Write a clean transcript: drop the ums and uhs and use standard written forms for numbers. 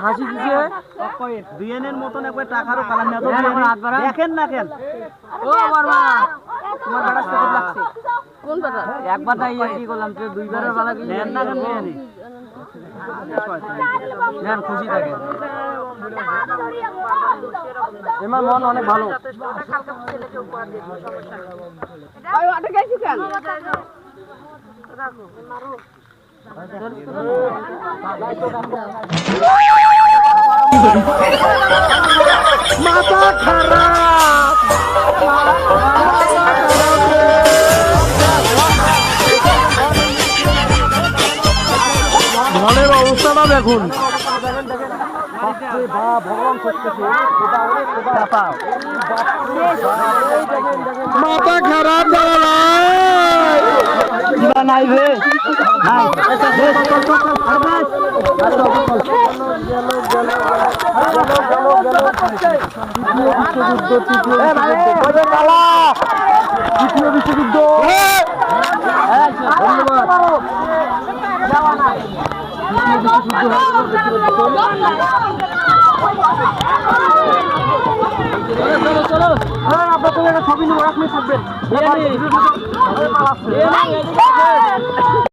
হাসি দিছে বিয়ানের মতন একবার টাকারও কালাম না তো দেখেন না কেন ও বর্মা তোমার বেটা কত লাগছে কোন বেটা একবার না কি করলাম তুই দুইবারের বেলা কি নেন না কেন বিয়ানি নেন খুশি থাকে এমার মন অনেক ভালো ওই ওটা গাইছি কেন রাখো মারো মাথা খারাপ ঘরের অবস্থাটা দেখুন মাথা খারাপ নাই রে তৃতীয় বিশ্বযুদ্ধ আপনার ছবি নিয়ে থাকবেন